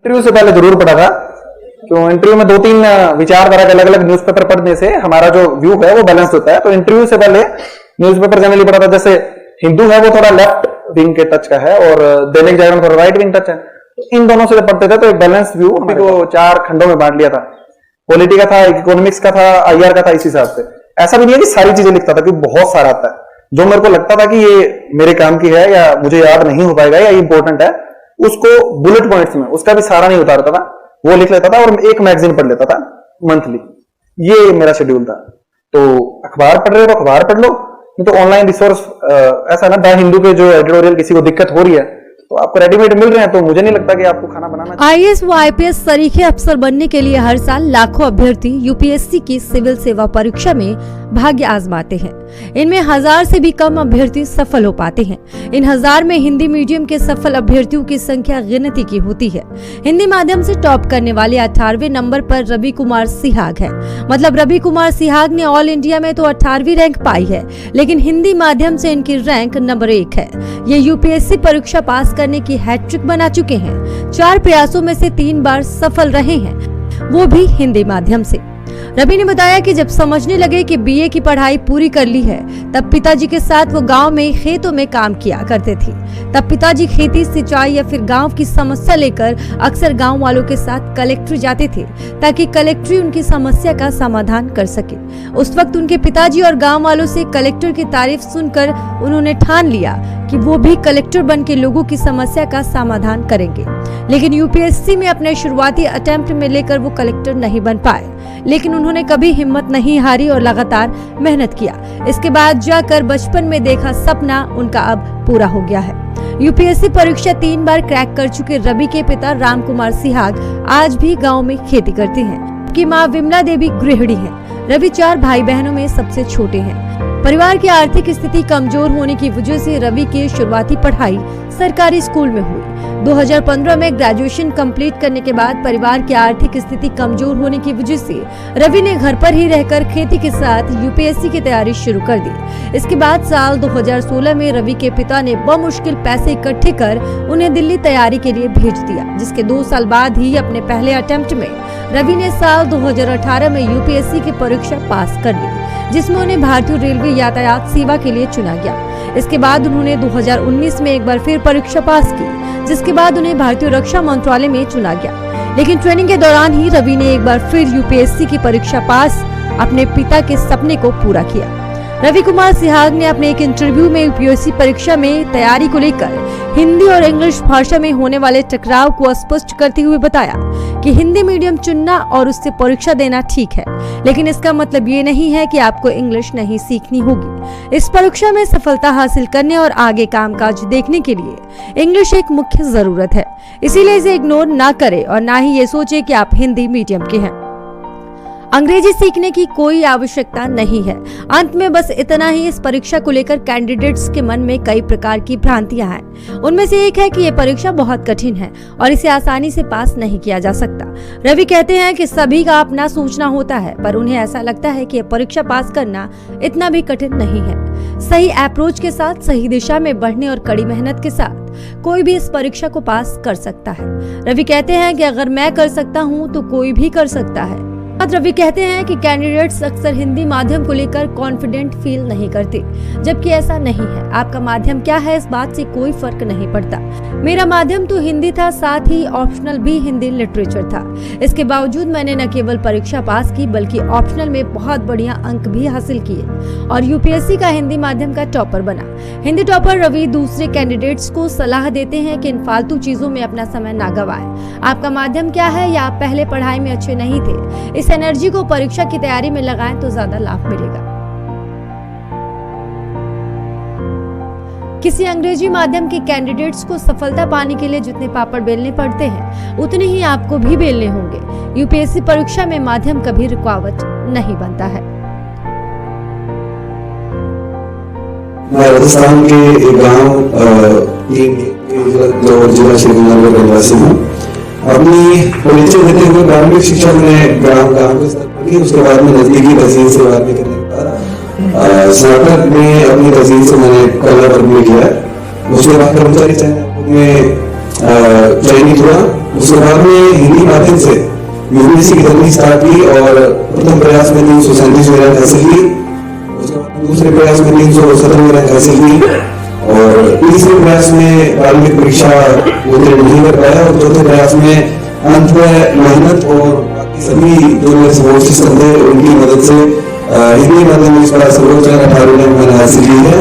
Interview से पहले जरूर पढ़ा था, क्यों इंटरव्यू में 2-3 विचारधारा के अलग अलग न्यूज़पेपर पढ़ने से हमारा जो व्यू है वो बैलेंस होता है। तो इंटरव्यू से पहले न्यूज़पेपर जनरली पढ़ा था, जैसे हिंदू है वो थोड़ा लेफ्ट विंग के टच का है और दैनिक जागरण थोड़ा राइट विंग टच है। तो इन दोनों से पढ़ते थे तो एक बैलेंस व्यू को 4 खंडों में बांट लिया था। पॉलिटी का था, इकोनॉमिक्स का था, आईआर का था। इस हिसाब से ऐसा भी नहीं है कि सारी चीजें लिखता था, क्योंकि बहुत सारा आता है जो मेरे को लगता था कि ये मेरे काम की है या मुझे याद नहीं हो पाएगा या इंपॉर्टेंट है, उसको बुलेट पॉइंट्स में उसका भी सारा नहीं उतारता था, वो लिख लेता था और एक मैगजीन पढ़ लेता था मंथली। ये मेरा शेड्यूल था। तो अखबार पढ़ रहे हो तो अखबार पढ़ लो, नहीं तो ऑनलाइन रिसोर्स ऐसा ना, द हिंदू के जो एडिटोरियल किसी को दिक्कत हो रही है तो आपको रेडीमेड मिल रहे हैं, तो मुझे नहीं लगता कि आपको खाना बनाना चाहिए। आईएएस व आईपीएस सरीखे अफसर बनने के लिए हर साल लाखों अभ्यर्थी यूपीएससी की सिविल सेवा परीक्षा में भाग्य आजमाते हैं। इनमें 1000 से भी कम अभ्यर्थी सफल हो पाते हैं। इन 1000 में हिंदी मीडियम के सफल अभ्यर्थियों की संख्या गिनती की होती है। हिंदी माध्यम से टॉप करने वाले 18वें नंबर पर रवि कुमार सिहाग है। मतलब रवि कुमार सिहाग ने ऑल इंडिया में तो 18वीं रैंक पाई है, लेकिन हिंदी माध्यम से इनकी रैंक नंबर 1 है। ये यूपीएससी परीक्षा पास करने की हैट्रिक बना चुके हैं। 4 प्रयासों में से 3 बार सफल रहे हैं, वो भी हिंदी माध्यम से। रवि ने बताया कि जब समझने लगे कि बीए की पढ़ाई पूरी कर ली है, तब पिताजी के साथ वो गांव में खेतों में काम किया करते थे। तब पिताजी खेती, सिंचाई या फिर गांव की समस्या लेकर अक्सर गांव वालों के साथ कलेक्ट्री जाते थे, ताकि कलेक्ट्री उनकी समस्या का समाधान कर सके। उस वक्त उनके पिताजी और गाँव वालों से कलेक्टर की तारीफ सुनकर उन्होंने ठान लिया कि वो भी कलेक्टर बन के लोगों की समस्या का समाधान करेंगे। लेकिन यूपीएससी में अपने शुरुआती अटेम्प्ट में लेकर वो कलेक्टर नहीं बन पाए, लेकिन उन्होंने कभी हिम्मत नहीं हारी और लगातार मेहनत किया। इसके बाद जाकर बचपन में देखा सपना उनका अब पूरा हो गया है। यूपीएससी परीक्षा 3 बार क्रैक कर चुके रवि के पिता राम कुमार सिहाग आज भी गांव में खेती करते हैं। उनकी मां विमला देवी गृहिणी है। रवि 4 भाई बहनों में सबसे छोटे हैं। परिवार की आर्थिक स्थिति कमजोर होने की वजह से रवि की शुरुआती पढ़ाई सरकारी स्कूल में हुई। 2015 में ग्रेजुएशन कंप्लीट करने के बाद परिवार की आर्थिक स्थिति कमजोर होने की वजह से रवि ने घर पर ही रहकर खेती के साथ यूपीएससी की तैयारी शुरू कर दी। इसके बाद साल 2016 में रवि के पिता ने बमुश्किल पैसे इकट्ठे कर उन्हें दिल्ली तैयारी के लिए भेज दिया, जिसके 2 साल बाद ही अपने पहले अटेम्प्ट में रवि ने साल 2018 में यूपीएससी की परीक्षा पास कर ली, जिसमें उन्हें भारतीय रेलवे यातायात सेवा के लिए चुना गया। इसके बाद उन्होंने 2019 में एक बार फिर परीक्षा पास की, जिसके बाद उन्हें भारतीय रक्षा मंत्रालय में चुना गया। लेकिन ट्रेनिंग के दौरान ही रवि ने एक बार फिर यूपीएससी की परीक्षा पास अपने पिता के सपने को पूरा किया। रवि कुमार सिहाग ने अपने एक इंटरव्यू में यूपीएससी परीक्षा में तैयारी को लेकर हिंदी और इंग्लिश भाषा में होने वाले टकराव को स्पष्ट करते हुए बताया कि हिंदी मीडियम चुनना और उससे परीक्षा देना ठीक है, लेकिन इसका मतलब ये नहीं है कि आपको इंग्लिश नहीं सीखनी होगी। इस परीक्षा में सफलता हासिल करने और आगे कामकाज देखने के लिए इंग्लिश एक मुख्य जरूरत है, इसीलिए इसे इग्नोर ना करें और ना ही ये सोचे कि आप हिंदी मीडियम के हैं। अंग्रेजी सीखने की कोई आवश्यकता नहीं है। अंत में बस इतना ही, इस परीक्षा को लेकर कैंडिडेट्स के मन में कई प्रकार की भ्रांतियां हैं। उनमें से एक है कि ये परीक्षा बहुत कठिन है और इसे आसानी से पास नहीं किया जा सकता। रवि कहते हैं कि सभी का अपना सोचना होता है, पर उन्हें ऐसा लगता है कि ये परीक्षा पास करना इतना भी कठिन नहीं है। सही अप्रोच के साथ, सही दिशा में बढ़ने और कड़ी मेहनत के साथ कोई भी इस परीक्षा को पास कर सकता है। रवि कहते हैं कि अगर मैं कर सकता हूँ तो कोई भी कर सकता है। रवि कहते हैं कि कैंडिडेट्स अक्सर हिंदी माध्यम को लेकर कॉन्फिडेंट फील नहीं करते, जबकि ऐसा नहीं है। आपका माध्यम क्या है, इस बात से कोई फर्क नहीं पड़ता। मेरा माध्यम तो हिंदी था, साथ ही ऑप्शनल भी हिंदी लिटरेचर था। इसके बावजूद मैंने न केवल परीक्षा पास की, बल्कि ऑप्शनल में बहुत बढ़िया अंक भी हासिल किए और यूपीएससी का हिंदी माध्यम का टॉपर बना। हिंदी टॉपर रवि दूसरे कैंडिडेट्स को सलाह देते हैं कि इन फालतू चीजों में अपना समय ना गवाएं। आपका माध्यम क्या है, या आप पहले पढ़ाई में अच्छे नहीं थे, इस एनर्जी को परीक्षा की तैयारी में लगाएं तो ज्यादा लाभ मिलेगा। किसी अंग्रेजी माध्यम के कैंडिडेट्स को सफलता पाने के लिए जितने पापड़ बेलने पड़ते हैं, उतने ही आपको भी बेलने होंगे। यूपीएससी परीक्षा में माध्यम कभी रुकावट नहीं बनता है। राजस्थान के एक गांव जिला श्रीगंगानगर का निवासी हूँ। अपनी परिचय देते हुए प्रारंभिक शिक्षा मैंने गांव के स्तर पर की, उसके बाद में नजदीकी तहसील से बारहवीं करने के बाद स्नातक में अपनी तहसील से मैंने कला वर्ग में किया। उसके बाद कर्मचारी चयन में चयनित हुआ। उसके बाद में हिंदी माध्यम से यूपीएससी की तैयारी स्टार्ट की और प्रथम प्रयास में 337 रैंक हासिल की। उसके बाद दूसरे प्रयास में 317 रैंक हासिल की और तीसरे प्रयास में प्रारंभिक परीक्षा उत्तीर्ण नहीं कर पाया और चौथे प्रयास में अंत में मेहनत और बाकी सभी जो मेरे सपोर्ट सिस्टम थे उनकी मदद से हिंदी माध्यम में इस बार सर्वोच्च 18 रैंक मैंने हासिल की है।